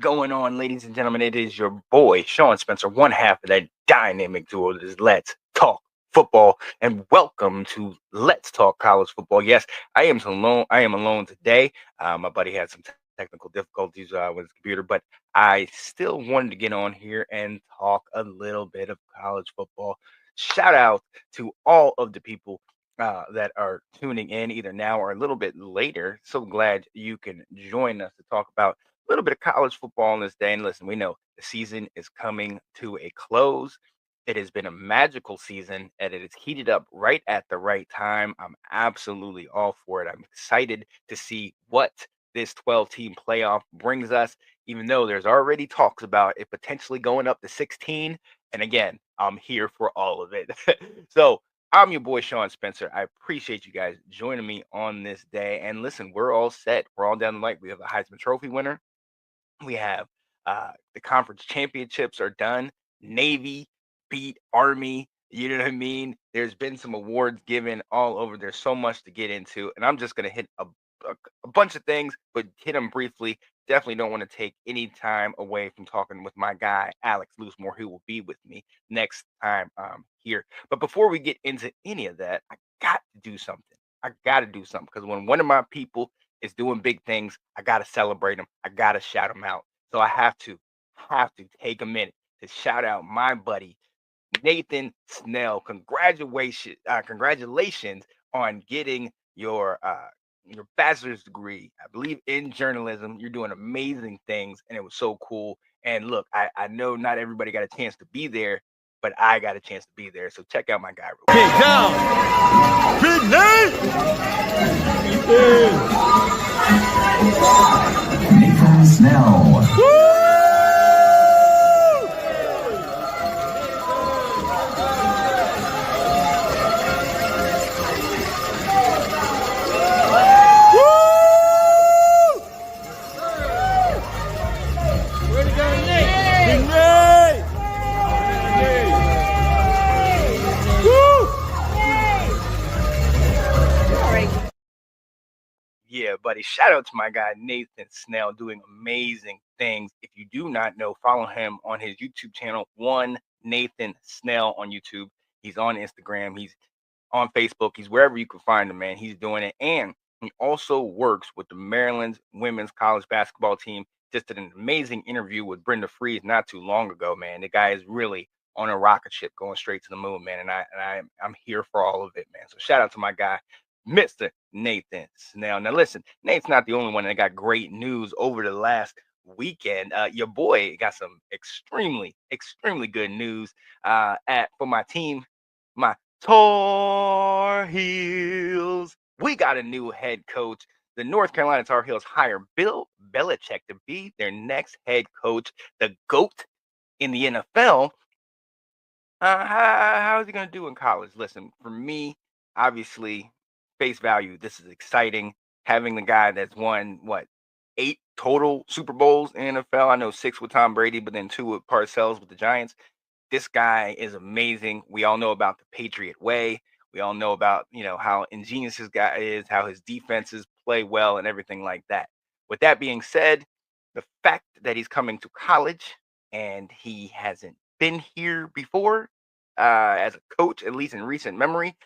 going on, ladies and gentlemen? It is your boy, Sean Spencer, one half of that dynamic duo that is Let's Talk Football. And welcome to Let's Talk College Football. Yes, I am alone. I am alone today. My buddy had some technical difficulties with his computer, but I still wanted to get on here and talk a little bit of college football. Shout out to all of the people that are tuning in either now or a little bit later. So glad you can join us to talk about a little bit of college football on this day. And listen, we know the season is coming to a close. It has been a magical season and it is heated up right at the right time. I'm absolutely all for it. I'm excited to see what this 12-team playoff brings us, even though there's already talks about it potentially going up to 16. And again, I'm here for all of it. So I'm your boy, Sean Spencer. I appreciate you guys joining me on this day. And listen, we're all set. We're all down the line. We have a Heisman Trophy winner. We have the conference championships are done. Navy beat Army. You know what I mean? There's been some awards given all over. There's so much to get into. And I'm just going to hit a bunch of things, but hit them briefly. Definitely don't want to take any time away from talking with my guy, Alex Loosemore, who will be with me next time here. But before we get into any of that, I got to do something. I got to do something because when one of my people is doing big things, I gotta celebrate them. I gotta shout them out. So I have to take a minute to shout out my buddy Nathan Snell. Congratulations on getting your bachelor's degree. I believe in journalism. You're doing amazing things, and it was so cool. And look, I know not everybody got a chance to be there, but I got a chance to be there. So check out my guy. Get down, Big Nate. Nathan Snell. Yeah, buddy. Shout out to my guy Nathan Snell doing amazing things. If you do not know, follow him on his YouTube channel, One Nathan Snell on YouTube. He's on Instagram. He's on Facebook. He's wherever you can find him, man. He's doing it. And he also works with the Maryland women's college basketball team. Just did an amazing interview with Brenda Freeze not too long ago, man. The guy is really on a rocket ship going straight to the moon, man. And I'm here for all of it, man. So shout out to my guy, Mr. Nathan Snell. Now, listen, Nate's not the only one that got great news over the last weekend. Your boy got some extremely good news for my team, my Tar Heels. We got a new head coach. The North Carolina Tar Heels hire Bill Belichick to be their next head coach, the GOAT in the NFL. How is he going to do in college? Listen, for me, obviously, face value, this is exciting. Having the guy that's won, 8 total Super Bowls in NFL. I know 6 with Tom Brady, but then 2 with Parcells with the Giants. This guy is amazing. We all know about the Patriot way. We all know about, how ingenious this guy is, how his defenses play well and everything like that. With that being said, the fact that he's coming to college and he hasn't been here before as a coach, at least in recent memory,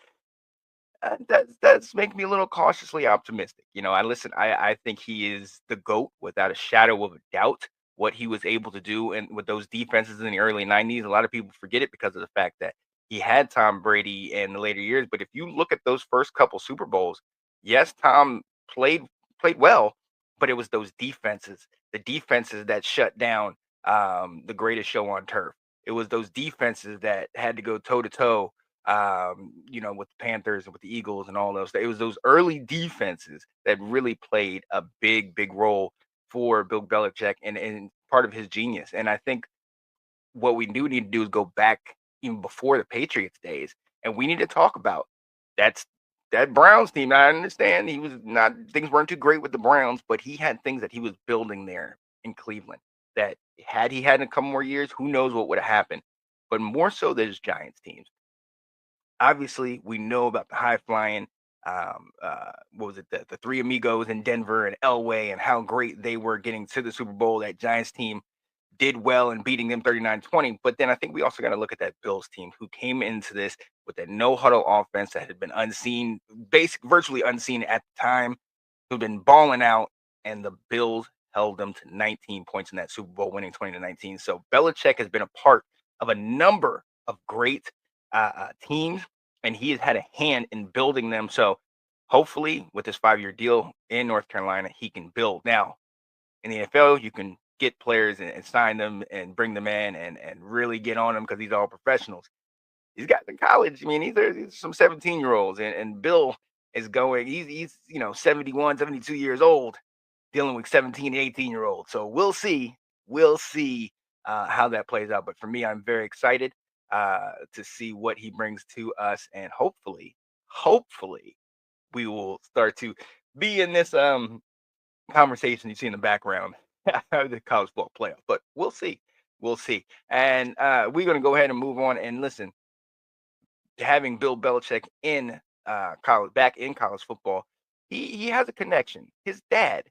that's making me a little cautiously optimistic. I think he is the GOAT without a shadow of a doubt. What he was able to do and with those defenses in the early 90s, a lot of people forget it because of the fact that he had Tom Brady in the later years. But if you look at those first couple Super Bowls, yes, Tom played well, but it was those defenses, the defenses that shut down the greatest show on turf. It was those defenses that had to go toe to toe, with the Panthers and with the Eagles and all those. It was those early defenses that really played a big role for Bill Belichick and part of his genius. And I think what we do need to do is go back even before the Patriots days, and we need to talk about that Browns team. I understand things weren't too great with the Browns, but he had things that he was building there in Cleveland that had he had a couple more years, who knows what would have happened. But more so, there's Giants teams. Obviously, we know about the high flying what was it, the Three Amigos in Denver and Elway, and how great they were getting to the Super Bowl. That Giants team did well in beating them 39-20. But then I think we also got to look at that Bills team who came into this with a no huddle offense that had been unseen, virtually unseen at the time, who've been balling out, and the Bills held them to 19 points in that Super Bowl, winning 20-19. So Belichick has been a part of a number of great teams, and he has had a hand in building them. So hopefully, with this 5-year deal in North Carolina, he can build. Now, in the NFL, you can get players and sign them and bring them in and really get on them because these are all professionals. He's got in college. I mean, these are some 17-year-olds, and Bill is going. He's 71, 72 years old, dealing with 17 and 18-year-olds. So we'll see. We'll see how that plays out. But for me, I'm very excited to see what he brings to us, and hopefully, we will start to be in this conversation you see in the background the college football playoff. But we'll see. We'll see. And we're going to go ahead and move on. And listen, having Bill Belichick in college, back in college football, he has a connection. His dad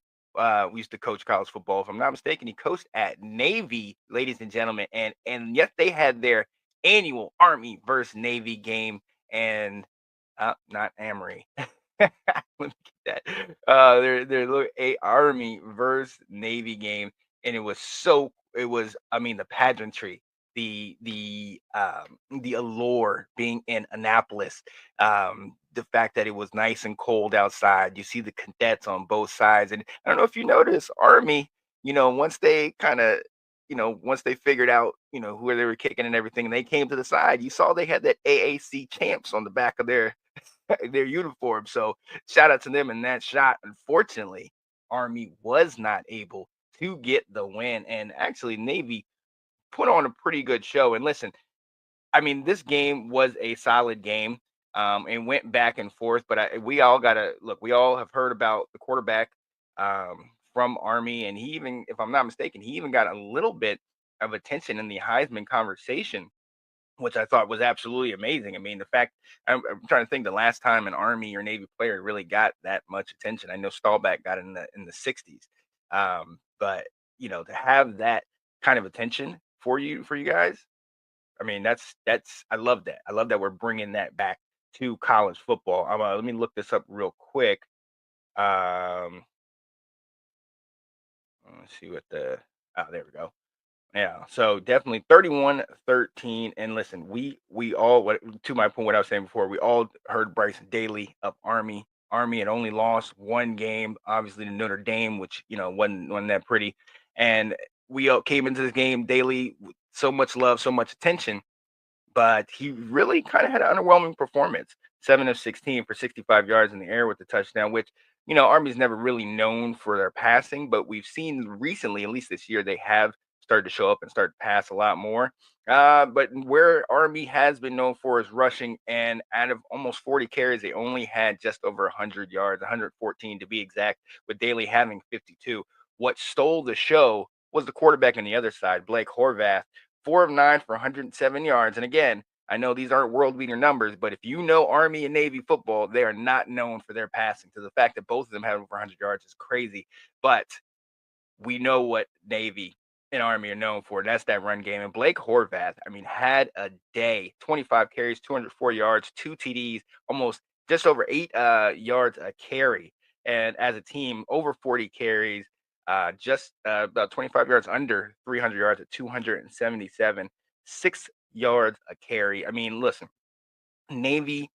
used to coach college football. If I'm not mistaken, he coached at Navy, ladies and gentlemen, and yes, they had their annual Army versus Navy game, and not Amory. Let me get that. Their little a Army versus Navy game, and it was, I mean, the pageantry, the allure being in Annapolis, the fact that it was nice and cold outside. You see the cadets on both sides, and I don't know if you noticed, Army, once they kind of, once they figured out, who they were kicking and everything, and they came to the side, you saw they had that AAC champs on the back of their their uniform. So shout out to them in that shot. Unfortunately, Army was not able to get the win, and actually Navy put on a pretty good show. And listen, I mean, this game was a solid game, and went back and forth. But we all gotta look. We all have heard about the quarterback from Army, and he even, if I'm not mistaken, he even got a little bit of attention in the Heisman conversation, which I thought was absolutely amazing. I mean, the fact, I'm trying to think the last time an Army or Navy player really got that much attention. I know Staubach got it in the '60s, but to have that kind of attention for you guys, I mean, that's I love that. I love that we're bringing that back to college football. Let me look this up real quick. Um, let's see what the there we go. Yeah, so definitely 31-13. And listen, we all, what to my point, what I was saying before, we all heard Bryson Daly of Army. Army had only lost one game, obviously to Notre Dame, which wasn't that pretty. And we all came into this game, Daly, with so much love, so much attention, but he really kind of had an underwhelming performance. 7 of 16 for 65 yards in the air with the touchdown, which, Army's never really known for their passing, but we've seen recently, at least this year, they have started to show up and start to pass a lot more. But where Army has been known for is rushing, and out of almost 40 carries, they only had just over 100 yards, 114 to be exact, with Daly having 52. What stole the show was the quarterback on the other side, Blake Horvath, 4 of 9 for 107 yards. And again, I know these aren't world beater numbers, but if you know Army and Navy football, they are not known for their passing. So the fact that both of them have over 100 yards is crazy. But we know what Navy and Army are known for. And that's that run game. And Blake Horvath, I mean, had a day, 25 carries, 204 yards, 2 TDs, almost just over 8 yards a carry. And as a team, over 40 carries, just about 25 yards under 300 yards at 277, 6 yards a carry. I mean, listen, Navy,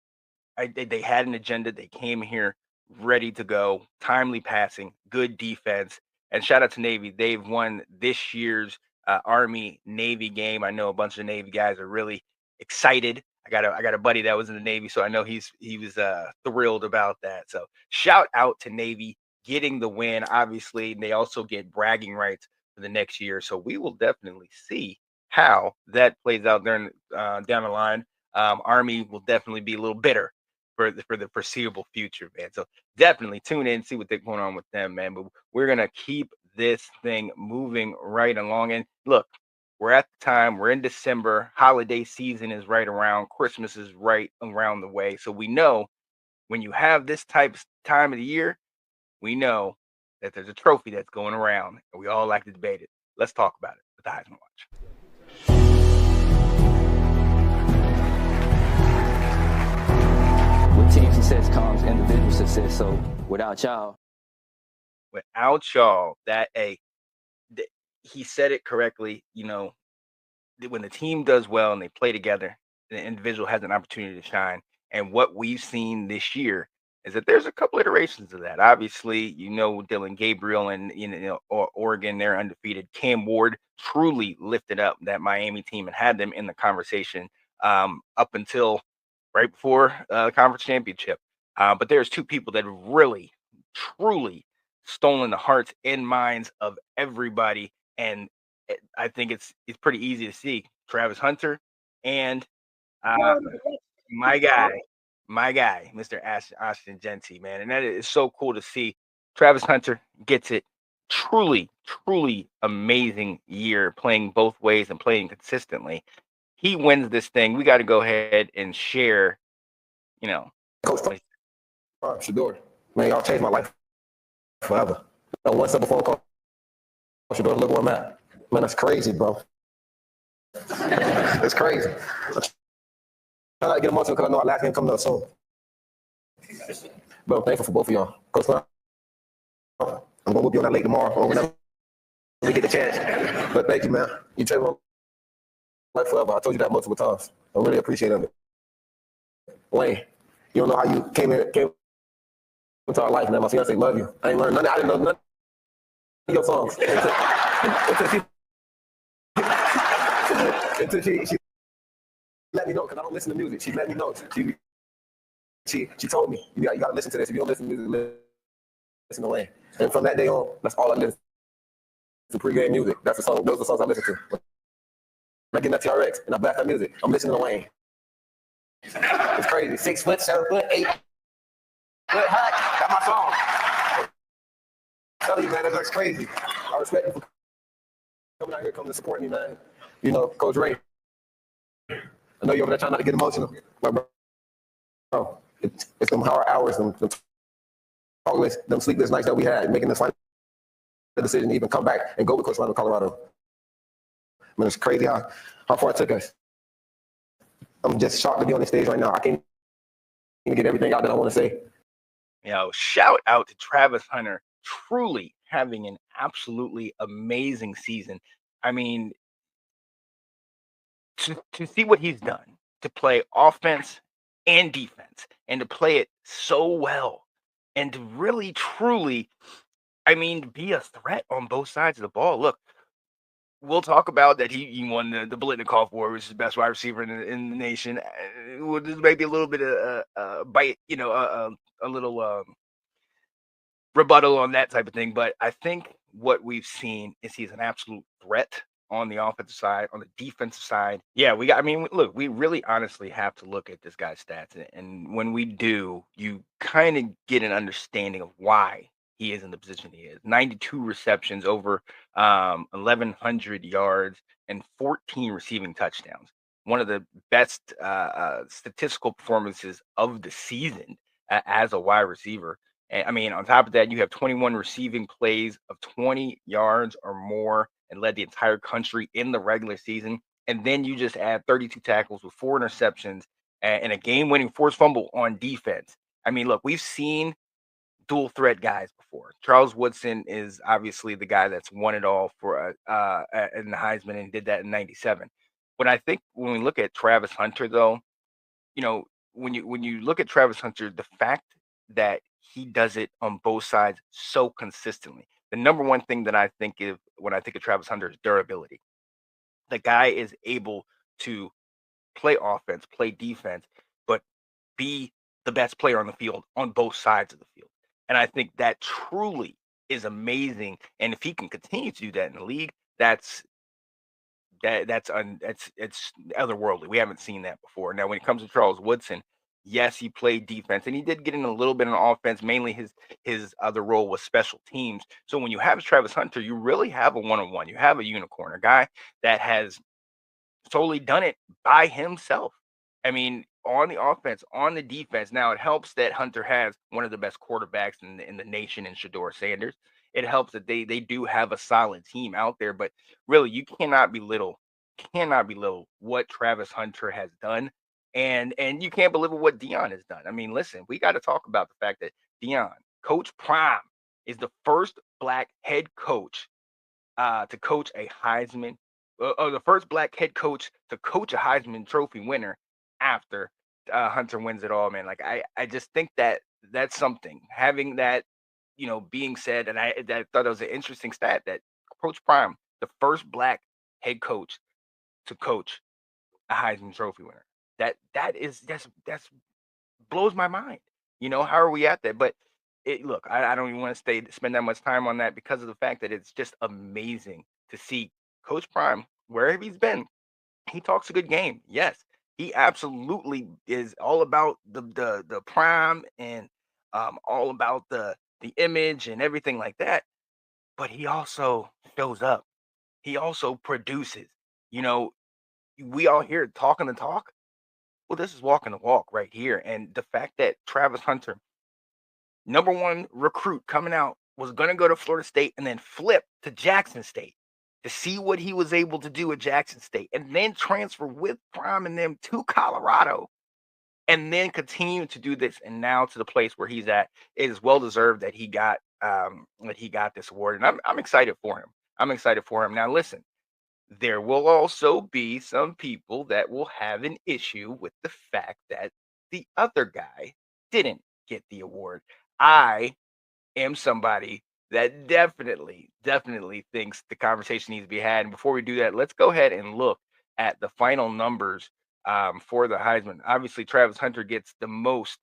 they had an agenda. They came here ready to go, timely passing, good defense. And shout out to Navy. They've won this year's Army Navy game. I know a bunch of Navy guys are really excited. I got a buddy that was in the Navy, so I know he was thrilled about that. So shout out to Navy getting the win. Obviously, they also get bragging rights for the next year. So we will definitely see how that plays out there down the line. Army will definitely be a little bitter for the foreseeable future, man. So definitely tune in, see what they're going on with them, man. But we're gonna keep this thing moving right along. And look, we're at the time, we're in December, holiday season is right around, Christmas is right around the way. So we know when you have this time of the year, we know that there's a trophy that's going around, and we all like to debate it. Let's talk about it with the Heisman Watch. With team success comes individual success. So without y'all, he said it correctly. When the team does well and they play together, the individual has an opportunity to shine. And what we've seen this year is that there's a couple iterations of that. Obviously, Dylan Gabriel and Oregon, they're undefeated. Cam Ward truly lifted up that Miami team and had them in the conversation up until right before the conference championship. But there's two people that really, truly stolen the hearts and minds of everybody, and I think it's pretty easy to see. Travis Hunter and my guy, Mr. Austin Genty, man. And that is so cool to see. Travis Hunter gets it. Truly, truly amazing year playing both ways and playing consistently. He wins this thing. We got to go ahead and share, Coach Shador, man, y'all changed my life forever. One step before Coach Shador, look where I'm at. Man, that's crazy, bro. It's crazy. I try not to get emotional because I know our last game coming up soon. But I'm thankful for both of y'all. Coach, I'm going to whoop you on that late tomorrow or whenever we get the chance. But thank you, man. You changed my life forever. I told you that multiple times. I really appreciate it. Wayne, you don't know how you came into our life, man. My fiance love you. I ain't learned nothing. I didn't know nothing of your songs until she let me know, because I don't listen to music. She let me know. She told me, you got to listen to this. If you don't listen to music, listen to Wayne. And from that day on, that's all I listen to. Pre-game music. That's the song. Those are the songs I listen to. When I get that TRX and I blast that music, I'm listening to Wayne. It's crazy. 6 foot, 7 foot, 8 foot high. That's my song. I'm telling you, man, that's crazy. I respect you for coming out here, coming to support me, man. Coach Ray. I know you're over there trying not to get emotional. But bro, it's them hard hours, them sleepless nights that we had, making the final decision to even come back and go with Coach Ryan to Colorado. Man, it's crazy how far it took us. I'm just shocked to be on the stage right now. I can't even get everything out that I want to say. Shout out to Travis Hunter, truly having an absolutely amazing season. I mean, to see what he's done, to play offense and defense, and to play it so well, and to really, truly, be a threat on both sides of the ball. Look, we'll talk about that he won the Biletnikoff Award, which is the best wide receiver in the nation. There's maybe a little bit of bite, a little rebuttal on that type of thing. But I think what we've seen is he's an absolute threat on the offensive side, on the defensive side. Yeah, look, we really honestly have to look at this guy's stats. And when we do, you kind of get an understanding of why he is in the position he is. 92 receptions, over 1,100 yards, and 14 receiving touchdowns. One of the best statistical performances of the season as a wide receiver. And on top of that, you have 21 receiving plays of 20 yards or more and led the entire country in the regular season. And then you just add 32 tackles with 4 interceptions and a game-winning forced fumble on defense. Look, we've seen dual threat guys before. Charles Woodson is obviously the guy that's won it all for in the Heisman and did that in '97. But I think when we look at Travis Hunter, though, when you look at Travis Hunter, the fact that he does it on both sides so consistently. The number one thing that I think of when I think of Travis Hunter is durability. The guy is able to play offense, play defense, but be the best player on the field on both sides of the field. And I think that truly is amazing. And if he can continue to do that in the league, it's otherworldly. We haven't seen that before. Now, when it comes to Charles Woodson, yes, he played defense and he did get in a little bit on offense. Mainly his other role was special teams. So when you have Travis Hunter, you really have a one-on-one. You have a unicorn, a guy that has solely done it by himself. on the offense, on the defense. Now it helps that Hunter has one of the best quarterbacks in the nation in Shador Sanders. It helps that they do have a solid team out there, but really you cannot belittle what Travis Hunter has done, and you can't belittle what Dion has done. I mean, listen, we got to talk about the fact that Dion, Coach Prime, is the first black head coach to coach a Heisman, the first black head coach to coach a Heisman Trophy winner after Hunter wins it all, man. Like I just think that that's something. Having that, being said, and I thought it was an interesting stat that Coach Prime, the first black head coach to coach a Heisman Trophy winner. That's blows my mind. How are we at that? But look, I don't even want to spend that much time on that because of the fact that it's just amazing to see Coach Prime wherever he's been. He talks a good game. Yes, he absolutely is all about the prime and all about the image and everything like that. But he also shows up. He also produces. You know, we all hear talking the talk. Well, this is walking the walk right here. And the fact that Travis Hunter, number one recruit coming out, was going to go to Florida State and then flip to Jackson State to see what he was able to do at Jackson State and then transfer with Prime and them to Colorado and then continue to do this and now to the place where he's at. It is well deserved that he got this award, and I'm excited for him. I'm excited for him. Now listen, there will also be some people that will have an issue with the fact that the other guy didn't get the award. I am somebody that definitely thinks the conversation needs to be had. And before we do that, let's go ahead and look at the final numbers for the Heisman. Obviously, Travis Hunter gets the most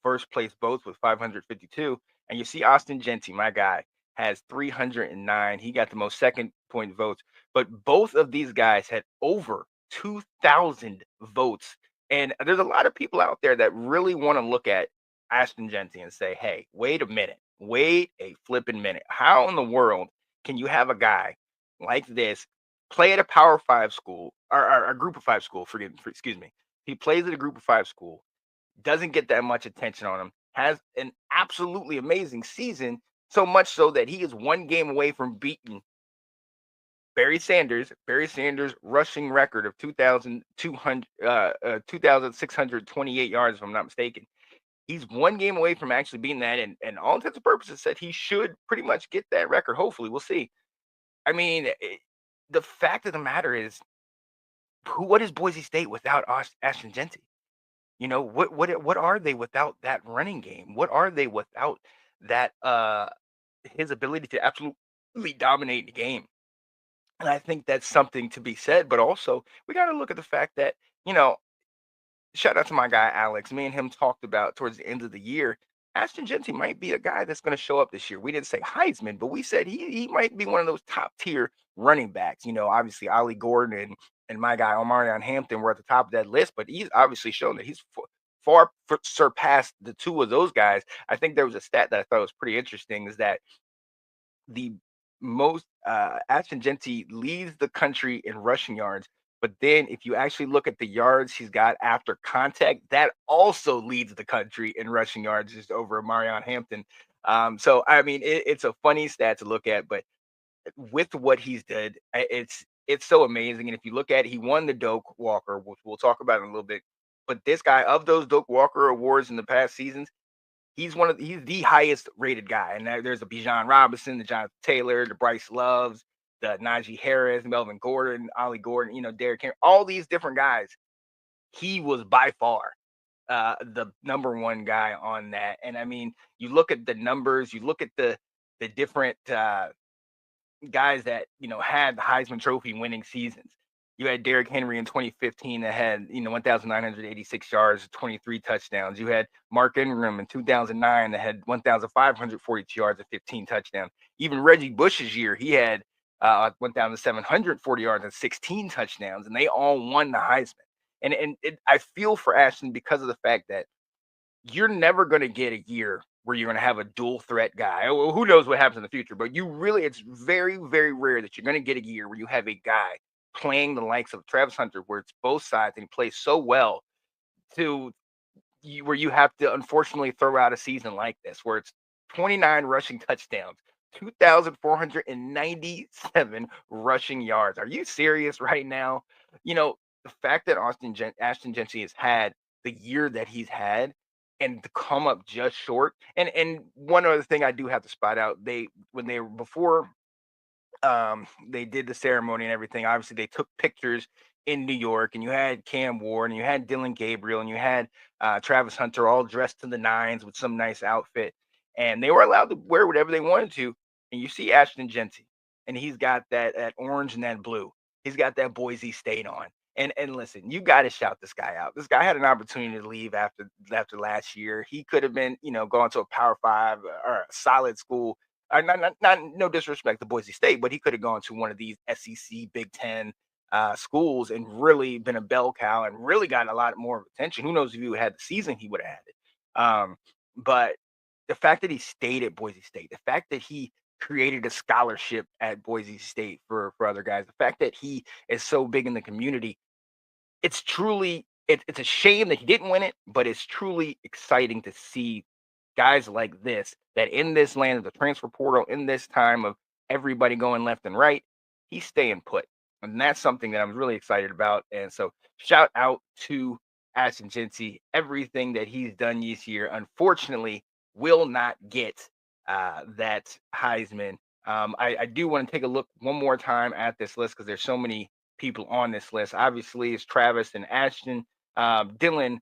first place votes with 552. And you see Austin Genty, my guy, has 309. He got the most second point votes. But both of these guys had over 2,000 votes. And there's a lot of people out there that really want to look at Ashton Genty and say, hey, wait a minute. Wait a flipping minute. How in the world can you have a guy like this play at a Power 5 school or a Group of 5 school? Excuse me. He plays at a Group of 5 school, doesn't get that much attention on him, has an absolutely amazing season, so much so that he is one game away from beating Barry Sanders' rushing record of 2,628 yards, if I'm not mistaken. He's one game away from actually beating that, and all intents and purposes said he should pretty much get that record. Hopefully, we'll see. I mean, the fact of the matter is, what is Boise State without Ashton Genty? What are they without that running game? What are they without that his ability to absolutely dominate the game? And I think that's something to be said, but also we got to look at the fact that, shout out to my guy Alex. Me and him talked about towards the end of the year. Ashton Genty might be a guy that's going to show up this year. We didn't say Heisman, but we said he might be one of those top tier running backs. Obviously Ollie Gordon and my guy Omarion Hampton were at the top of that list, but he's obviously shown that he's far surpassed the two of those guys. I think there was a stat that I thought was pretty interesting, is that the most Ashton Genty leads the country in rushing yards. But then if you actually look at the yards he's got after contact, that also leads the country in rushing yards, just over Marion Hampton. So, I mean, it's a funny stat to look at, but with what he's did, it's so amazing. And if you look at it, he won the Doak Walker, which we'll talk about in a little bit. But this guy, of those Doak Walker awards in the past seasons, he's the highest rated guy. And there's a Bijan Robinson, the Jonathan Taylor, the Bryce Loves, the Najee Harris, Melvin Gordon, Ollie Gordon, Derrick Henry, all these different guys. He was by far the number one guy on that. And I mean, you look at the numbers, you look at the different guys that had the Heisman Trophy winning seasons. You had Derrick Henry in 2015 that had 1,986 yards, 23 touchdowns. You had Mark Ingram in 2009 that had 1,542 yards and 15 touchdowns. Even Reggie Bush's year, he had 1,740 yards and 16 touchdowns, and they all won the Heisman. And I feel for Ashton because of the fact that you're never going to get a year where you're going to have a dual threat guy. Who knows what happens in the future, but it's very, very rare that you're going to get a year where you have a guy playing the likes of Travis Hunter, where it's both sides and he plays so well, to where you have to unfortunately throw out a season like this, where it's 29 rushing touchdowns, 2,497 rushing yards. Are you serious right now? The fact that Ashton Jeanty has had the year that he's had and to come up just short. And one other thing I do have to spot out, when they were before they did the ceremony and everything. Obviously, they took pictures in New York, and you had Cam Ward, and you had Dylan Gabriel, and you had Travis Hunter all dressed to the nines with some nice outfit, and they were allowed to wear whatever they wanted to. And you see Ashton Jeanty, and he's got that orange and that blue. He's got that Boise State on. And listen, you got to shout this guy out. This guy had an opportunity to leave after last year. He could have been, going to a Power Five or a solid school, not no disrespect to Boise State, but he could have gone to one of these SEC Big Ten schools and really been a bell cow and really gotten a lot more attention. Who knows if he had the season he would have had it. But the fact that he stayed at Boise State, the fact that he created a scholarship at Boise State for other guys, the fact that he is so big in the community, it's truly it's a shame that he didn't win it, but it's truly exciting to see guys like this, that in this land of the transfer portal, in this time of everybody going left and right, he's staying put. And that's something that I'm really excited about. And so shout out to Ashton Jeanty. Everything that he's done this year, unfortunately, will not get that Heisman. I do want to take a look one more time at this list because there's so many people on this list. Obviously, it's Travis and Ashton. Dylan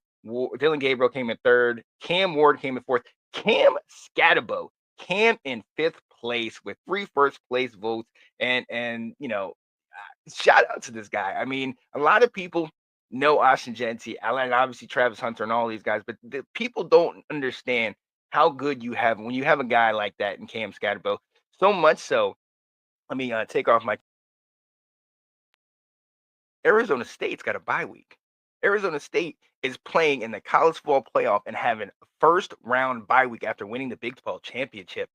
Gabriel came in third. Cam Ward came in fourth. Cam Scatabo came in fifth place with 3 first place votes. And shout out to this guy. I mean, a lot of people know Ashton Jeanty, and obviously Travis Hunter and all these guys, but the people don't understand how good you have when you have a guy like that in Cam Scatabo. So much so, let me take off my. Arizona State's got a bye week. Arizona State is playing in the college football playoff and having a first round bye week after winning the Big 12 championship.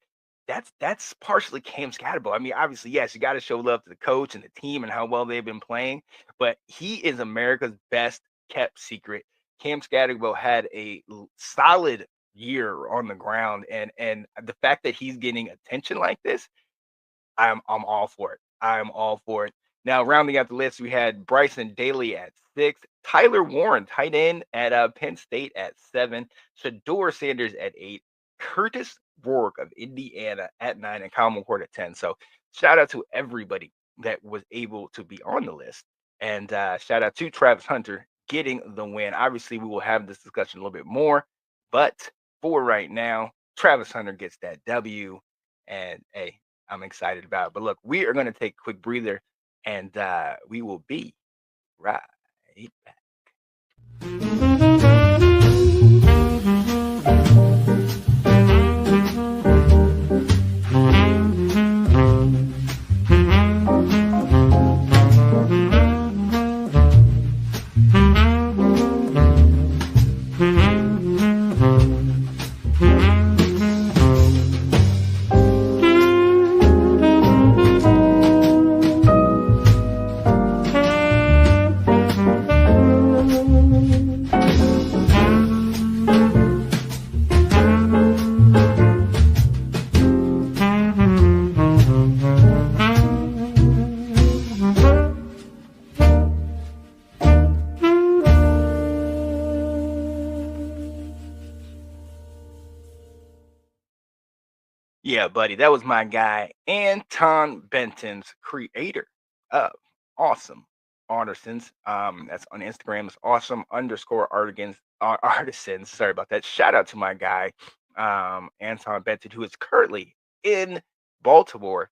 That's partially Cam Scatabo. I mean, obviously, yes, you got to show love to the coach and the team and how well they've been playing, but he is America's best kept secret. Cam Scatabo had a solid year on the ground, and the fact that he's getting attention like this, I'm all for it. I'm all for it. Now, rounding out the list, we had Bryson Daly at 6, Tyler Warren, tight end at Penn State at 7, Shador Sanders at 8, Curtis Rourke of Indiana at 9, and Kyle McCord at 10. So shout out to everybody that was able to be on the list. And shout out to Travis Hunter getting the win. Obviously, we will have this discussion a little bit more, but for right now, Travis Hunter gets that W. And hey, I'm excited about it. But look, we are going to take a quick breather, and we will be right back. Yeah, buddy, that was my guy, Anton Benton's creator of Awesome Artisans. That's on Instagram. It's awesome_artisans. Sorry about that. Shout out to my guy, Anton Benton, who is currently in Baltimore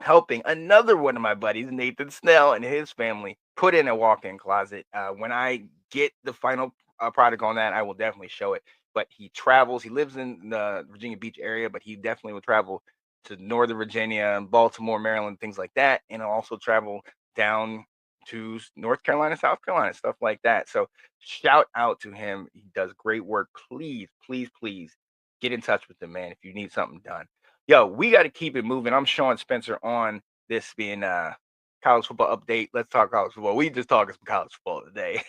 helping another one of my buddies, Nathan Snell, and his family put in a walk-in closet. When I get the final product on that, I will definitely show it. But he travels. He lives in the Virginia Beach area, but he definitely will travel to Northern Virginia and Baltimore, Maryland, things like that. And he'll also travel down to North Carolina, South Carolina, stuff like that. So shout out to him. He does great work. Please, please, please get in touch with him, man, if you need something done. Yo, we got to keep it moving. I'm Sean Spencer on this being college football update. Let's talk college football. We just talking some college football today.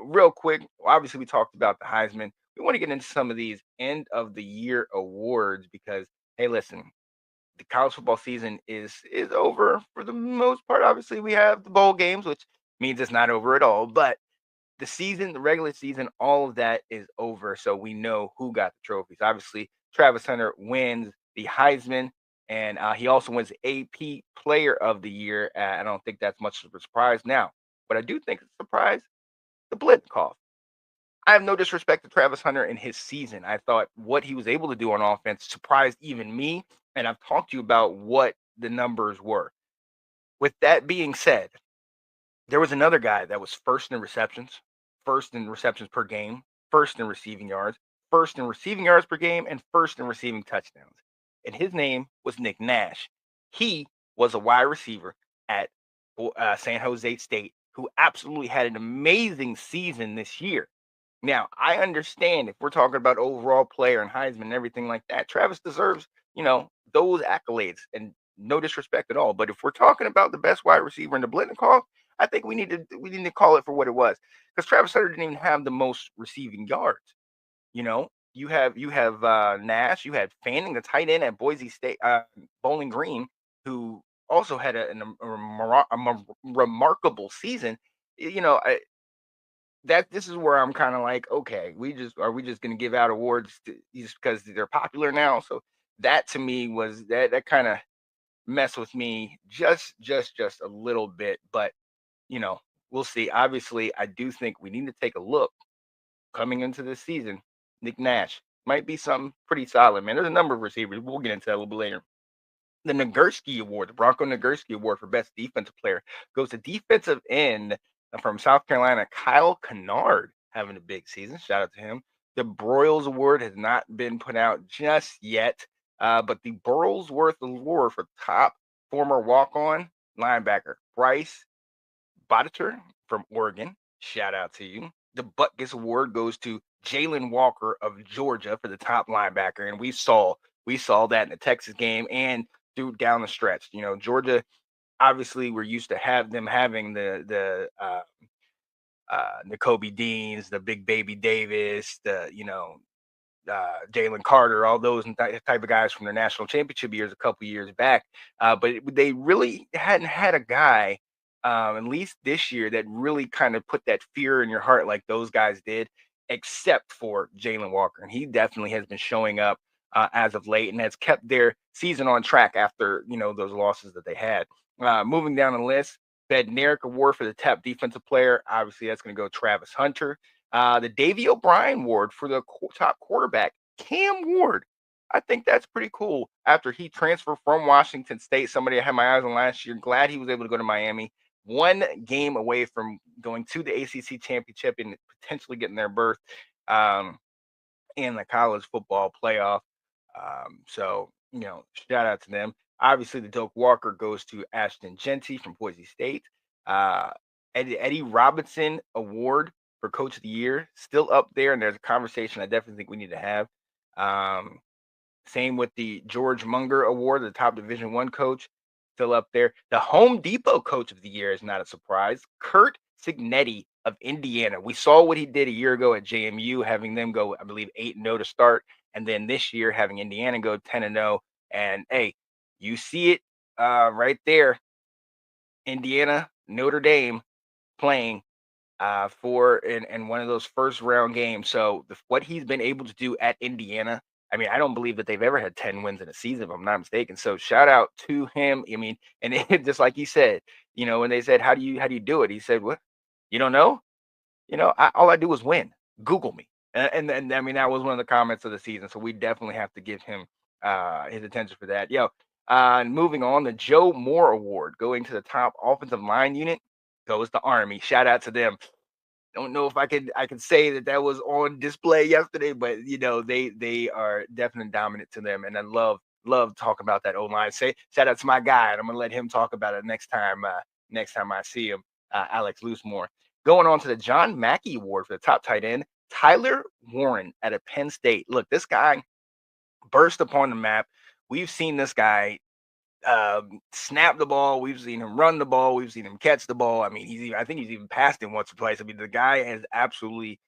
Real quick, obviously we talked about the Heisman. We want to get into some of these end of the year awards because, hey, listen, the college football season is over for the most part. Obviously, we have the bowl games, which means it's not over at all. But the season, the regular season, all of that is over. So we know who got the trophies. Obviously, Travis Hunter wins the Heisman, and he also wins AP Player of the Year. I don't think that's much of a surprise. Now, what I do think is a surprise, the Blitkoff. I have no disrespect to Travis Hunter in his season. I thought what he was able to do on offense surprised even me, and I've talked to you about what the numbers were. With that being said, there was another guy that was first in receptions per game, first in receiving yards, first in receiving yards per game, and first in receiving touchdowns. And his name was Nick Nash. He was a wide receiver at San Jose State who absolutely had an amazing season this year. Now, I understand if we're talking about overall player and Heisman and everything like that, Travis deserves, those accolades and no disrespect at all. But if we're talking about the best wide receiver in the Blitz call, I think we need to call it for what it was. Because Travis Hunter didn't even have the most receiving yards. You have Nash, you had Fanning, the tight end at Boise State, Bowling Green, who also had a remarkable season. This is where I'm kind of like, okay, we just going to give out awards just because they're popular now? So that to me was that kind of messed with me just a little bit, but we'll see. Obviously, I do think we need to take a look coming into this season. Nick Nash might be something pretty solid, man. There's a number of receivers. We'll get into that a little bit later. The Nagurski Award, the Bronco Nagurski Award for Best Defensive Player, goes to defensive end from South Carolina, Kyle Kennard, having a big season. Shout out to him. The Broyles Award has not been put out just yet, but the Burlsworth Award for top former walk-on linebacker, Bryce Botticher from Oregon. Shout out to you. The Butkus Award goes to Jalen Walker of Georgia for the top linebacker, and we saw that in the Texas game and through down the stretch. Georgia, obviously, we're used to having the N'Kobe Deans, the Big Baby Davis, Jalen Carter, all those type of guys from their national championship years a couple years back. But they really hadn't had a guy, at least this year, that really kind of put that fear in your heart like those guys did, except for Jalen Walker. And he definitely has been showing up as of late and has kept their season on track after, those losses that they had. Moving down the list, Bednarik Award for the top defensive player. Obviously, that's going to go Travis Hunter. The Davey O'Brien Award for the top quarterback, Cam Ward. I think that's pretty cool. After he transferred from Washington State, somebody I had my eyes on last year. Glad he was able to go to Miami. One game away from going to the ACC championship and potentially getting their berth in the college football playoff. So, shout out to them. Obviously, the Doak Walker goes to Ashton Genty from Boise State. Eddie Robinson Award for Coach of the Year, still up there, and there's a conversation I definitely think we need to have. Same with the George Munger Award, the top Division I coach, still up there. The Home Depot Coach of the Year is not a surprise. Kurt Cignetti of Indiana. We saw what he did a year ago at JMU, having them go, I believe, 8-0 to start, and then this year having Indiana go 10-0. And hey, you see it right there. Indiana, Notre Dame playing for in one of those first round games. So what he's been able to do at Indiana, I mean, I don't believe that they've ever had 10 wins in a season, if I'm not mistaken. So shout out to him. I mean, and just like he said, when they said, how do you do it? He said, what? You don't know? All I do is win. Google me. And I mean, that was one of the comments of the season. So we definitely have to give him his attention for that. Moving on, the Joe Moore Award going to the top offensive line unit goes to Army. Shout out to them. Don't know if I could say that was on display yesterday, but they are definitely dominant to them, and I love talking about that O-line. Shout out to my guy, and I'm gonna let him talk about it next time I see him, Alex Loosemore. Going on to the John Mackey Award for the top tight end, Tyler Warren at Penn State. Look, this guy burst upon the map. We've seen this guy snap the ball. We've seen him run the ball. We've seen him catch the ball. I mean, I think he's even passed him once or twice. I mean, the guy has absolutely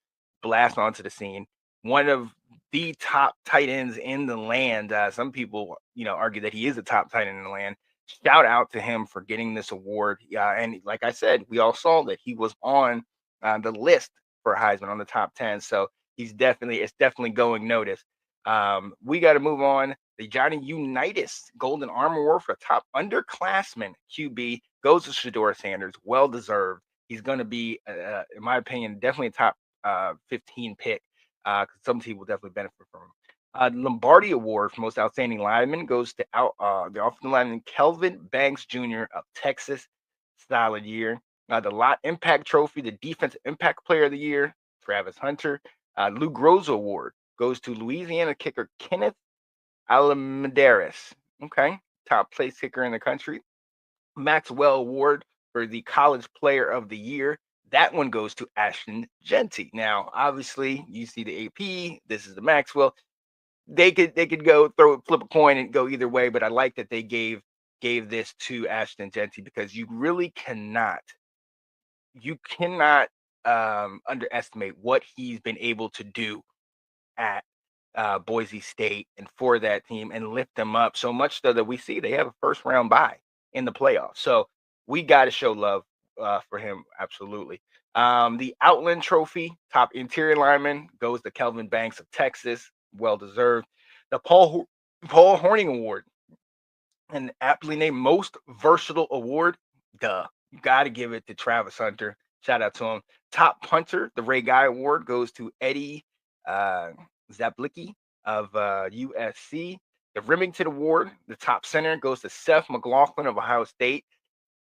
blasted onto the scene. One of the top tight ends in the land. Some people, argue that he is a top tight end in the land. Shout out to him for getting this award. Yeah, and like I said, we all saw that he was on the list for Heisman on the top 10. So it's definitely going notice. We got to move on. The Johnny Unitas Golden Arm Award for top underclassman QB goes to Shedeur Sanders. Well deserved. He's going to be, in my opinion, definitely a top 15 pick. Some team will definitely benefit from him. Lombardi Award for most outstanding lineman goes to the offensive lineman Kelvin Banks Jr. of Texas. Solid year. The Lot Impact Trophy, the Defensive Impact Player of the Year, Travis Hunter. Lou Groza Award goes to Louisiana kicker Kenneth Almendares. Okay, top place kicker in the country. Maxwell Award for the College Player of the Year. That one goes to Ashton Genty. Now, obviously, you see the AP. This is the Maxwell. They could go flip a coin and go either way, but I like that they gave this to Ashton Genty because you really cannot underestimate what he's been able to do at Boise State and for that team and lift them up so much so that we see they have a first round bye in the playoffs. So we got to show love for him. Absolutely. The Outland Trophy, top interior lineman, goes to Kelvin Banks of Texas. Well deserved. The Paul Horning Award, an aptly named Most Versatile Award. Duh. You got to give it to Travis Hunter. Shout out to him. Top Punter, the Ray Guy Award goes to Eddie Zablicki of USC. The Remington Award, the top center, goes to Seth McLaughlin of Ohio State.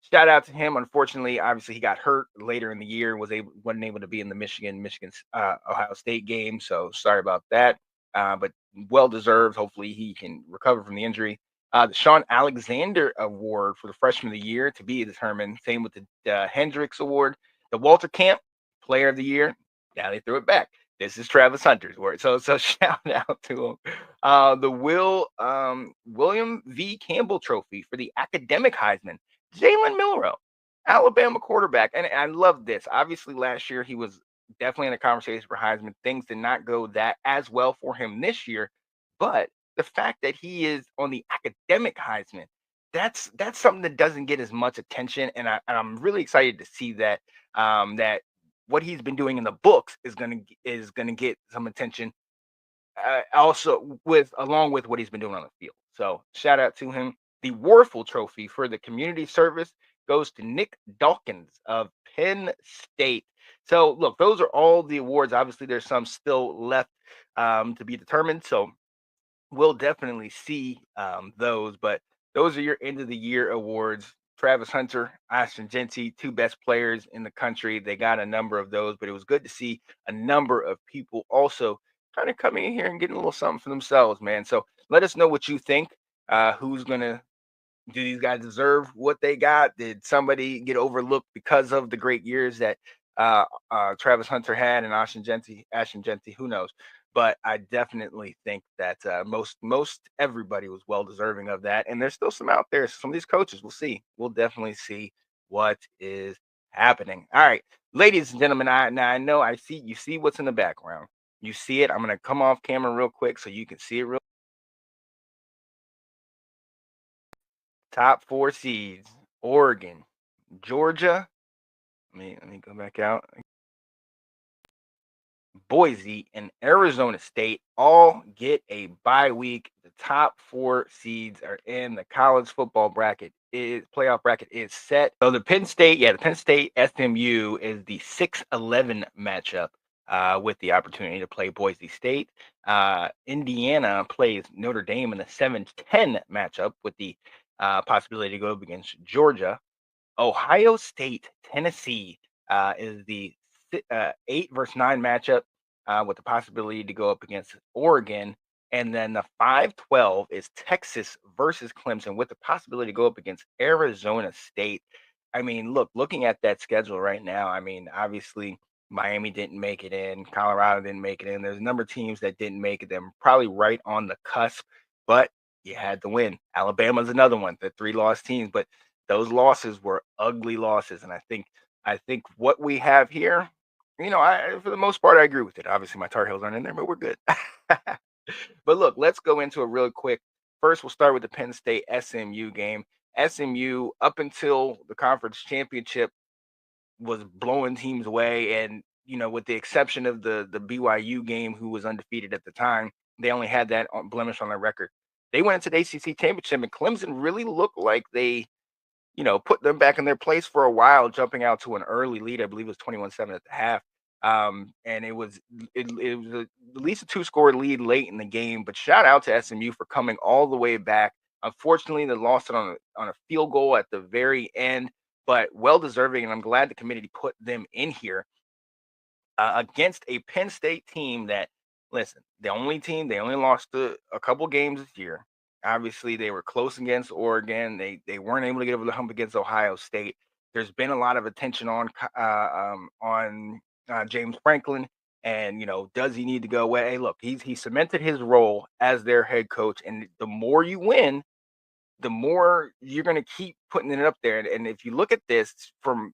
Shout out to him. Unfortunately, obviously, he got hurt later in the year, wasn't able to be in the Michigan Ohio State game. So sorry about that. But well deserved. Hopefully, he can recover from the injury. The Sean Alexander Award for the Freshman of the Year to be determined. Same with the Hendricks Award. The Walter Camp Player of the Year. Now they threw it back. This is Travis Hunter's award. So shout out to him. The William V. Campbell Trophy for the Academic Heisman. Jalen Milroe, Alabama quarterback. And I love this. Obviously, last year he was definitely in the conversation for Heisman. Things did not go that as well for him this year. But the fact that he is on the academic Heisman, that's something that doesn't get as much attention. And I'm really excited to see that that what he's been doing in the books is gonna get some attention. Also along with what he's been doing on the field. So shout out to him. The Warfel Trophy for the community service goes to Nick Dawkins of Penn State. So look, those are all the awards. Obviously, there's some still left to be determined. So we'll definitely see those. But those are your end of the year awards. Travis Hunter, Ashton Genty, two best players in the country. They got a number of those, but it was good to see a number of people also kind of coming in here and getting a little something for themselves, man. So let us know what you think. Who's gonna do these guys deserve what they got? Did somebody get overlooked because of the great years that Travis Hunter had and Ashton Genty? Who knows? But I definitely think that most everybody was well deserving of that. And there's still some out there. Some of these coaches, we'll see. We'll definitely see what is happening. All right, ladies and gentlemen, I know you see what's in the background. You see it. I'm gonna come off camera real quick so you can see it real. Top 4 seeds: Oregon, Georgia. Let me go back out. Boise and Arizona State all get a bye week. The top 4 seeds are in the college football bracket. Playoff bracket is set. So the Penn State SMU is the 6-11 matchup with the opportunity to play Boise State. Indiana plays Notre Dame in the 7-10 matchup with the possibility to go up against Georgia. Ohio State, Tennessee is the 8 versus 9 matchup with the possibility to go up against Oregon. And then the 5-12 is Texas versus Clemson with the possibility to go up against Arizona State. I mean, looking at that schedule right now, I mean, obviously Miami didn't make it in. Colorado didn't make it in. There's a number of teams that didn't make it. They're probably right on the cusp. But you had to win. Alabama's another one, the 3-loss teams, but those losses were ugly losses. And I think what we have here, I for the most part I agree with it. Obviously, my Tar Heels aren't in there, but we're good. But look, let's go into it really quick. First, we'll start with the Penn State SMU game. SMU, up until the conference championship, was blowing teams away, and with the exception of the BYU game, who was undefeated at the time, they only had that blemish on their record. They went into the ACC championship, and Clemson really looked like they put them back in their place for a while, jumping out to an early lead. I believe it was 21-7 at the half. And it was at least a 2-score lead late in the game. But shout out to SMU for coming all the way back. Unfortunately, they lost it on a field goal at the very end, but well deserving. And I'm glad the committee put them in here against a Penn State team that, listen, they only lost a couple games this year. Obviously, they were close against Oregon. They weren't able to get over the hump against Ohio State. There's been a lot of attention on James Franklin, and does he need to go away? Hey, look, he cemented his role as their head coach, and the more you win, the more you're going to keep putting it up there. And if you look at this from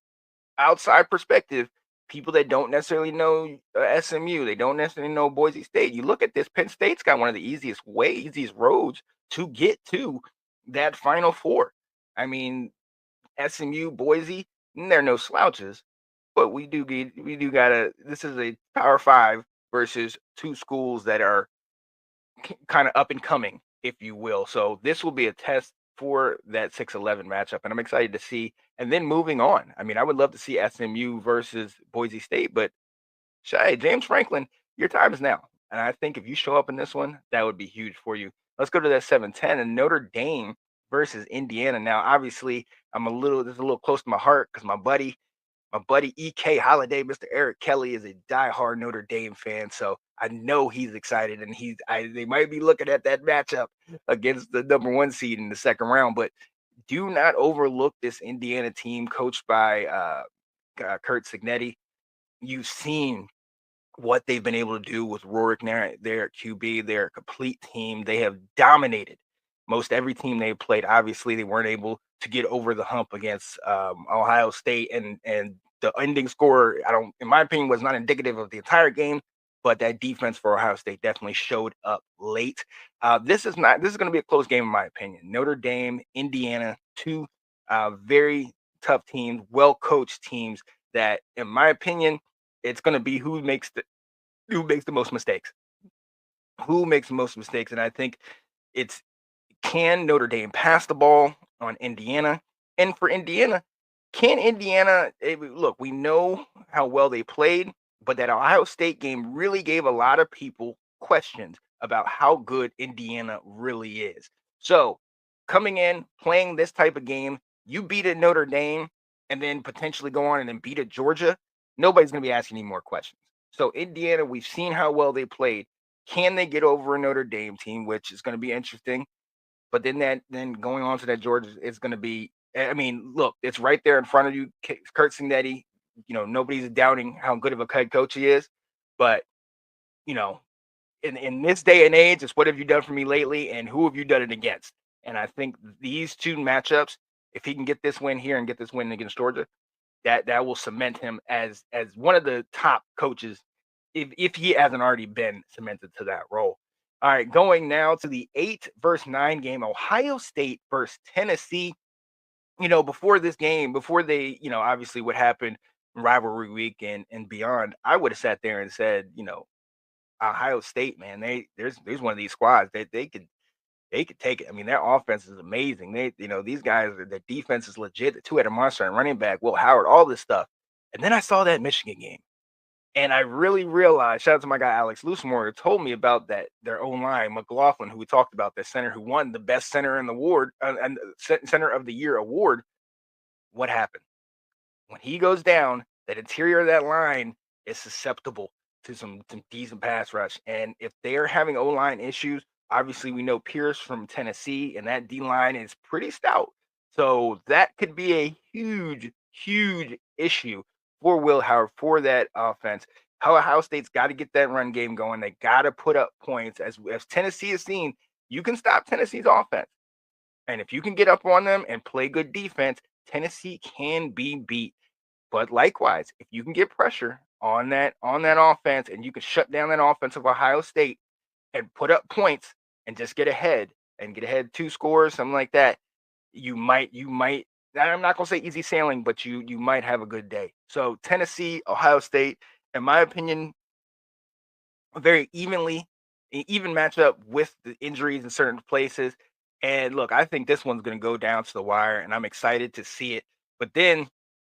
outside perspective, people that don't necessarily know SMU, they don't necessarily know Boise State. You look at this, Penn State's got one of the easiest roads to get to that Final Four. I mean, SMU, Boise, they're no slouches, but we do gotta. This is a Power Five versus two schools that are kind of up and coming, if you will. So this will be a test for that 6-11 matchup, and I'm excited to see. And then moving on, I mean, I would love to see SMU versus Boise State, but James Franklin, your time is now. And I think if you show up in this one, that would be huge for you. Let's go to that 7-10 and Notre Dame versus Indiana. Now, obviously, this is a little close to my heart because my buddy EK Holiday, Mr. Eric Kelly, is a diehard Notre Dame fan, so I know he's excited, and they might be looking at that matchup against the number 1 seed in the second round. But do not overlook this Indiana team coached by Kurt Cignetti. You've seen what they've been able to do with Rourke there at QB. They're a complete team. They have dominated most every team they played. Obviously, they weren't able to get over the hump against Ohio State, and the ending score, in my opinion, was not indicative of the entire game. But that defense for Ohio State definitely showed up late. This is going to be a close game, in my opinion. Notre Dame, Indiana, two very tough teams, well coached teams. That, in my opinion, it's going to be who makes the most mistakes. Who makes the most mistakes? And I think it's, can Notre Dame pass the ball on Indiana? And for Indiana, can Indiana look? We know how well they played, but that Ohio State game really gave a lot of people questions about how good Indiana really is. So coming in, playing this type of game, you beat a Notre Dame and then potentially go on and then beat a Georgia, nobody's going to be asking any more questions. So Indiana, we've seen how well they played. Can they get over a Notre Dame team, which is going to be interesting? But then going on to that Georgia, it's going to be. I mean, look, it's right there in front of you, Kurt Cignetti. Nobody's doubting how good of a head coach he is, but in this day and age, it's what have you done for me lately, and who have you done it against? And I think these two matchups, if he can get this win here and get this win against Georgia, that will cement him as one of the top coaches, if he hasn't already been cemented to that role. All right, going now to the 8 versus 9 game, Ohio State versus Tennessee. Before this game, before they, obviously what happened rivalry week and beyond, I would have sat there and said, Ohio State, man, there's one of these squads that they could take it. I mean, their offense is amazing. These guys, their defense is legit. The two-headed monster and running back, Will Howard, all this stuff. And then I saw that Michigan game, and I really realized. Shout out to my guy Alex Loosemore, who told me about that. Their own line, McLaughlin, who we talked about, the center who won the best center in the award and center of the year award. What happened when he goes down? That interior of that line is susceptible to some decent pass rush, and if they are having O-line issues. Obviously, we know Pierce from Tennessee, and that D-line is pretty stout. So that could be a huge, huge issue for Will Howard, for that offense. Ohio State's got to get that run game going. They got to put up points. As Tennessee has seen, You can stop Tennessee's offense. And if you can get up on them and play good defense, Tennessee can be beat. But likewise, if you can get pressure on that offense and you can shut down that offense of Ohio State and put up points and just get ahead 2 scores, something like that, you might I'm not gonna say easy sailing, but you might have a good day. So Tennessee, Ohio State, in my opinion, very even matchup with the injuries in certain places. And look, I think this one's going to go down to the wire, and I'm excited to see it. But then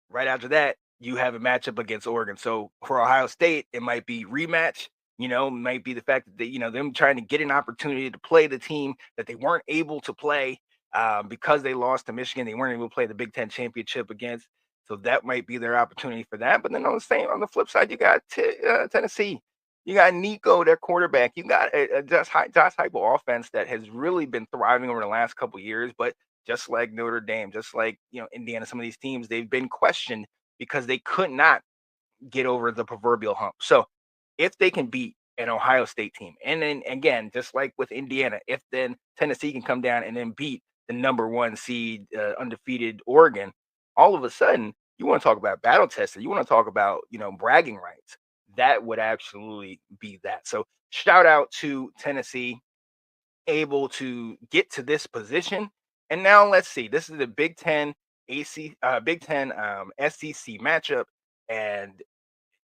right after that, you have a matchup against Oregon. So for Ohio State, it might be rematch. Might be the fact that them trying to get an opportunity to play the team that they weren't able to play because they lost to Michigan. They weren't able to play the Big Ten championship against. So that might be their opportunity for that. But then on the flip side, you got Tennessee. You got Nico, their quarterback. You got a Josh Heupel offense that has really been thriving over the last couple of years. But just like Notre Dame, just like Indiana, some of these teams, they've been questioned because they could not get over the proverbial hump. So if they can beat an Ohio State team, and then again, just like with Indiana, if then Tennessee can come down and then beat the number 1 seed undefeated Oregon, all of a sudden you want to talk about battle tested. You want to talk about bragging rights. That would absolutely be that. So shout out to Tennessee, able to get to this position. And now let's see. This is the Big Ten Big Ten SEC matchup, and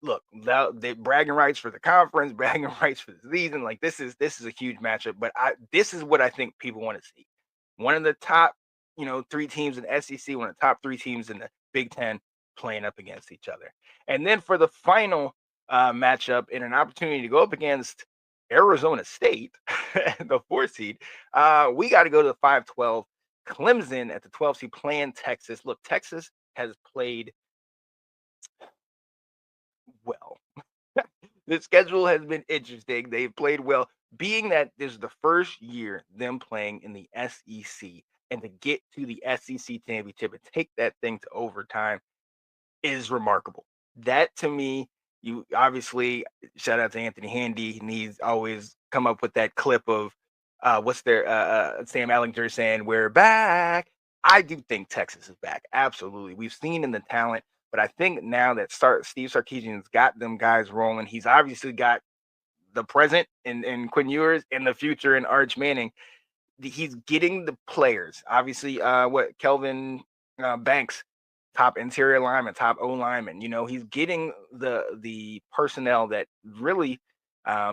look, the bragging rights for the conference, bragging rights for the season. Like this is a huge matchup. But this is what I think people want to see. One of the top 3 teams in the SEC, one of the top 3 teams in the Big Ten playing up against each other. And then for the final matchup and an opportunity to go up against Arizona State, the 4 seed, we got to go to the 5-12. Clemson at the 12 seed playing Texas. Look, Texas has played well. The schedule has been interesting. They've played well, being that this is the first year them playing in the SEC, and to get to the SEC championship and take that thing to overtime is remarkable. That to me, you obviously shout out to Anthony Handy, and he's always come up with that clip of what's their Sam Allinger saying, "We're back." I do think Texas is back. Absolutely. We've seen in the talent, but I think now that Steve Sarkisian's got them guys rolling, he's obviously got the present in Quinn Ewers and the future in Arch Manning. He's getting the players. Obviously, Kelvin Banks, top interior lineman, top O lineman. He's getting the personnel that really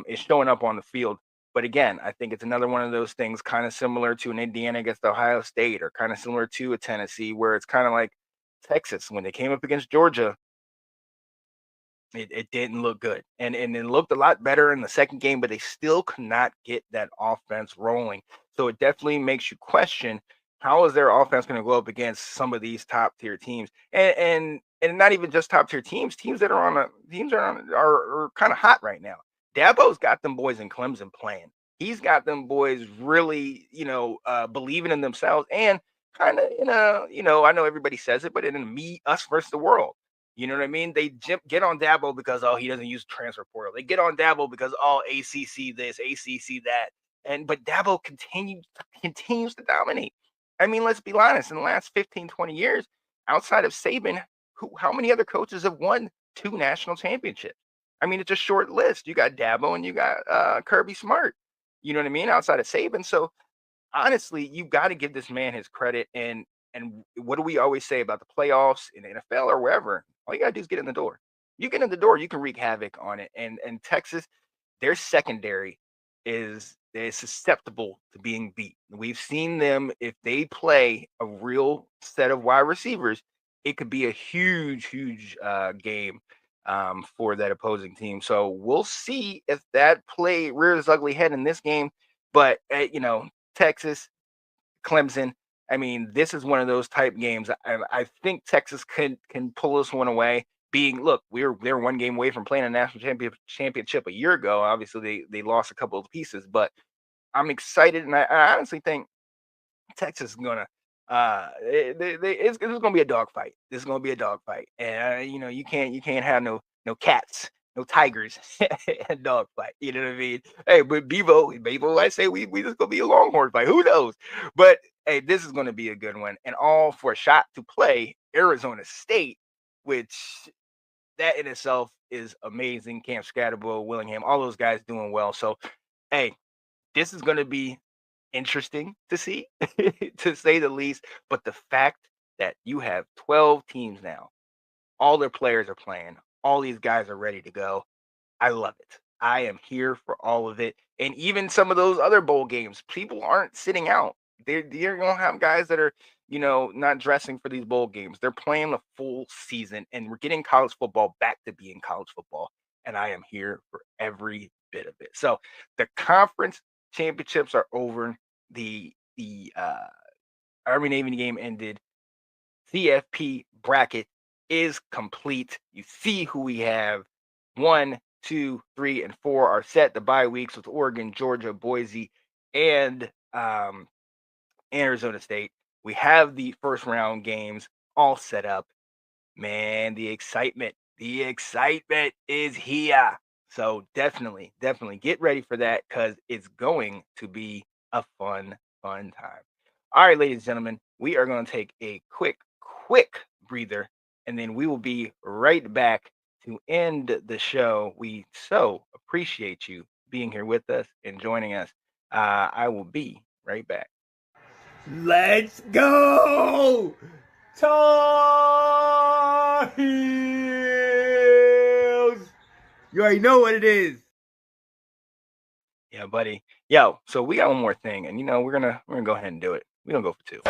is showing up on the field. But again, I think it's another one of those things, kind of similar to an Indiana against Ohio State, or kind of similar to a Tennessee, where it's kind of like Texas when they came up against Georgia. It didn't look good, and it looked a lot better in the second game, but they still could not get that offense rolling. So it definitely makes you question, how is their offense going to go up against some of these top tier teams, and not even just top tier teams that are kind of hot right now. Dabo's got them boys in Clemson playing. He's got them boys really believing in themselves, and kind of in a I know everybody says it, but in a me us versus the world. You know what I mean? They get on Dabo because he doesn't use transfer portal. They get on Dabo because ACC this, ACC that, but Dabo continues to dominate. I mean, let's be honest. In the last 15, 20 years, outside of Saban, how many other coaches have won 2 national championships? I mean, it's a short list. You got Dabo and you got Kirby Smart. You know what I mean? Outside of Saban, so honestly, you got to give this man his credit. And what do we always say about the playoffs in the NFL or wherever? All you got to do is get in the door. You get in the door, you can wreak havoc on it. And Texas, their secondary is susceptible to being beat. We've seen them, if they play a real set of wide receivers, it could be a huge game for that opposing team. So we'll see if that play rears its ugly head in this game. But Texas, Clemson. I mean, this is one of those type games. I think Texas can pull this one away. Look, they're 1 game away from playing a national championship a year ago. Obviously, they lost a couple of pieces, but I'm excited, and I honestly think Texas is gonna. It's gonna be a dogfight. This is gonna be a dogfight, and you can't have no cats no tigers and dog fight. You know what I mean? Hey, but Bevo, I say we just gonna be a Longhorn fight. Who knows? But hey, this is gonna be a good one, and all for a shot to play Arizona State, which that in itself is amazing. Camp Scatterbo, Willingham, all those guys doing well. So hey, this is gonna be interesting to see, to say the least. But the fact that you have 12 teams now, all their players are playing, all these guys are ready to go. I love it. I am here for all of it. And even some of those other bowl games, people aren't sitting out. They're going to have guys that are, not dressing for these bowl games. They're playing the full season, and we're getting college football back to being college football. And I am here for every bit of it. So the conference championships are over. The Army Navy game ended. CFP bracket is complete. You see who we have. 1, 2, 3, and 4 are set. The bye weeks with Oregon, Georgia, Boise, and Arizona State. We have the first round games all set up. Man, the excitement is here. So definitely get ready for that, because it's going to be a fun time. All right, ladies and gentlemen, we are going to take a quick breather, and then we will be right back to end the show. We so appreciate you being here with us and joining us. I will be right back. Let's go! Tar Heels! You already know what it is. Yeah, buddy. Yo, so we got one more thing, and we're gonna go ahead and do it. We're gonna go for 2.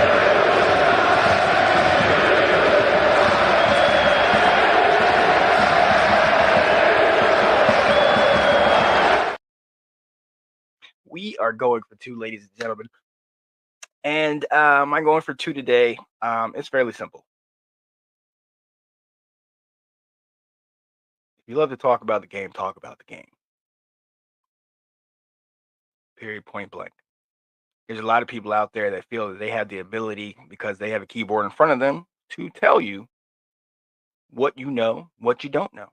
We are going for 2, ladies and gentlemen. And I'm going for 2 today. It's fairly simple. If you love to talk about the game, talk about the game. Period, point blank. There's a lot of people out there that feel that they have the ability, because they have a keyboard in front of them, to tell you what you know, what you don't know.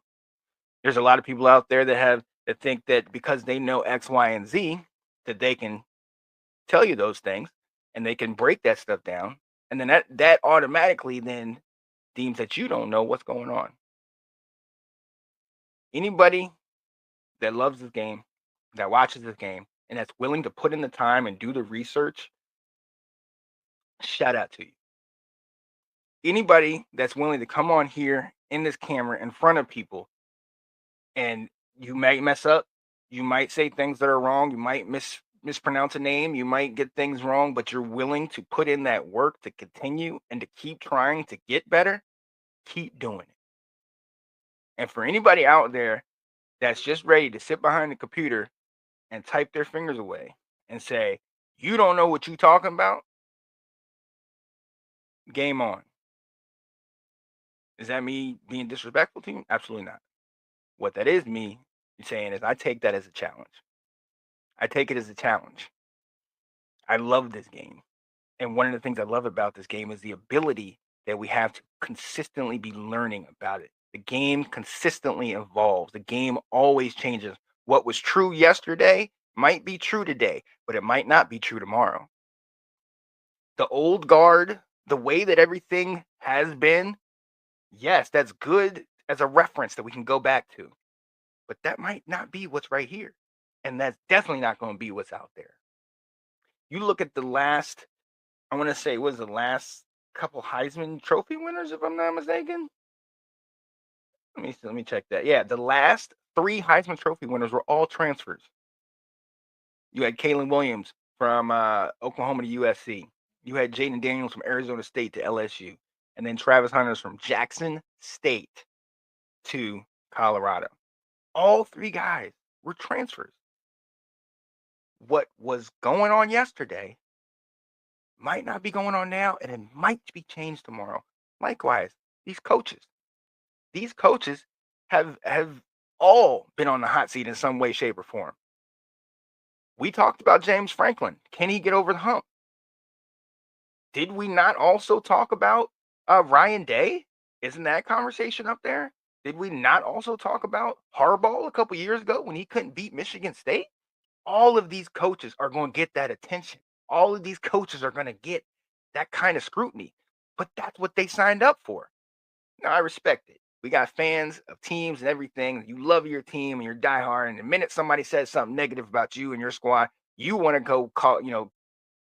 There's a lot of people out there that think that because they know X, Y, and Z, that they can tell you those things, and they can break that stuff down, and then that automatically then deems that you don't know what's going on. Anybody that loves this game, that watches this game, and that's willing to put in the time and do the research, shout out to you. Anybody that's willing to come on here in this camera in front of people, and you might mess up, you might say things that are wrong, you might mispronounce a name, you might get things wrong, but you're willing to put in that work to continue and to keep trying to get better, keep doing it. And for anybody out there that's just ready to sit behind the computer and type their fingers away and say, you don't know what you're talking about, game on. Is that me being disrespectful to you? Absolutely not. What that is me saying is I take that as a challenge. I take it as a challenge. I love this game. And one of the things I love about this game is the ability that we have to consistently be learning about it. The game consistently evolves. The game always changes. What was true yesterday might be true today, but it might not be true tomorrow. The old guard, the way that everything has been, yes, that's good as a reference that we can go back to. But that might not be what's right here. And that's definitely not going to be what's out there. You look at the last, I want to say, was the last couple Heisman Trophy winners, if I'm not mistaken? Let me check that. Yeah, the last 3 Heisman Trophy winners were all transfers. You had Kalen Williams from Oklahoma to USC. You had Jaden Daniels from Arizona State to LSU. And then Travis Hunters from Jackson State to Colorado. All 3 guys were transfers. What was going on yesterday might not be going on now, and it might be changed tomorrow. Likewise, these coaches have all been on the hot seat in some way, shape, or form. We talked about James Franklin. Can he get over the hump? Did we not also talk about Ryan Day? Isn't that conversation up there? Did we not also talk about Harbaugh a couple years ago when he couldn't beat Michigan State? All of these coaches are going to get that attention. All of these coaches are going to get that kind of scrutiny. But that's what they signed up for. Now, I respect it. We got fans of teams and everything. You love your team and you're diehard. And the minute somebody says something negative about you and your squad, you want to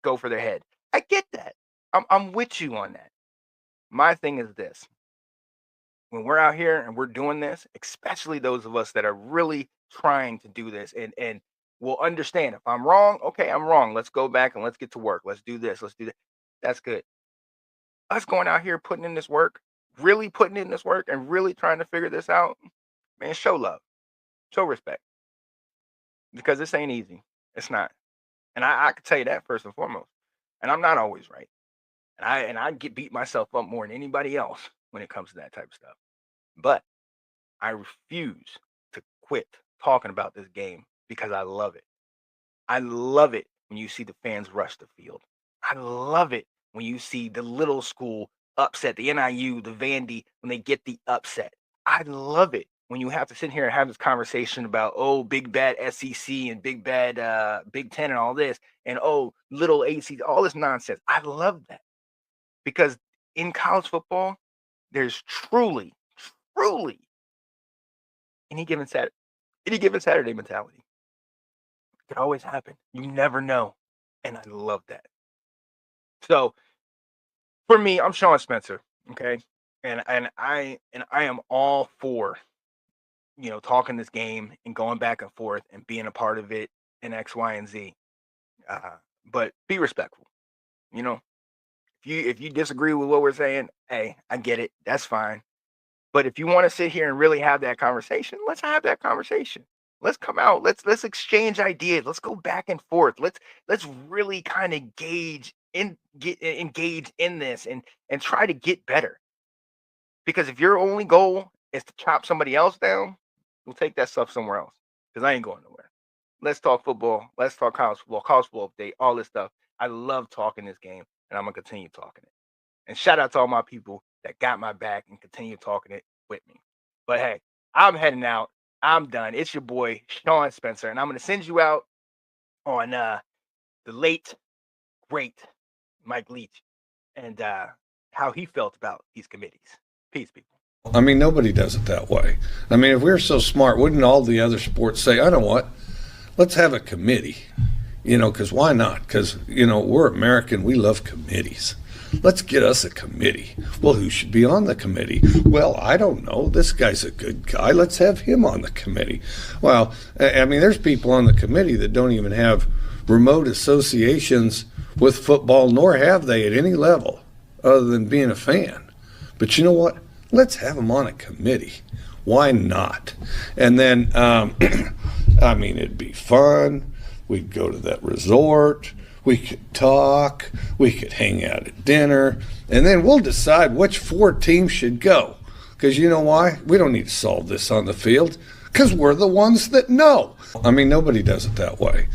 go for their head. I get that. I'm with you on that. My thing is this. When we're out here and we're doing this, especially those of us that are really trying to do this and will understand if I'm wrong, okay, I'm wrong. Let's go back and let's get to work. Let's do this. Let's do that. That's good. Us going out here putting in this work, really putting in this work and really trying to figure this out, man, show love, show respect. Because this ain't easy. It's not. And I can tell you that first and foremost. And I'm not always right. And I get beat myself up more than anybody else when it comes to that type of stuff. But I refuse to quit talking about this game because I love it. I love it when you see the fans rush the field. I love it when you see the little school upset, the NIU, the Vandy, when they get the upset. I love it when you have to sit here and have this conversation about, oh, big bad SEC and big bad Big Ten and all this, and oh, little ACC, all this nonsense. I love that because in college football, there's truly any given Saturday mentality. It could always happen. You never know, and I love that. So for me, I'm Sean Spencer, okay, and I am all for talking this game and going back and forth and being a part of it in X, Y, and Z. But be respectful. If you disagree with what we're saying, hey, I get it. That's fine. But if you want to sit here and really have that conversation, let's have that conversation. Let's come out. Let's exchange ideas. Let's go back and forth. Let's really kind of engage in this and try to get better. Because if your only goal is to chop somebody else down, we'll take that stuff somewhere else. Because I ain't going nowhere. Let's talk football. Let's talk college football update, all this stuff. I love talking this game, and I'm gonna continue talking it. And shout out to all my people that got my back and continue talking it with me. But hey, I'm heading out. I'm done. It's your boy, Sean Spencer, and I'm going to send you out on the late, great Mike Leach and how he felt about these committees. Peace, people. I mean, nobody does it that way. I mean, if we were so smart, wouldn't all the other sports say, I know what, let's have a committee, because why not? Because, we're American, we love committees. Let's get us a committee. Well, who should be on the committee? Well, I don't know. This guy's a good guy. Let's have him on the committee. Well, I mean, there's people on the committee that don't even have remote associations with football, nor have they at any level other than being a fan. But you know what? Let's have them on a committee. Why not? And then, I mean, it'd be fun. We'd go to that resort. We could talk, we could hang out at dinner, and then we'll decide which 4 teams should go. Because you know why? We don't need to solve this on the field, because we're the ones that know. I mean, nobody does it that way.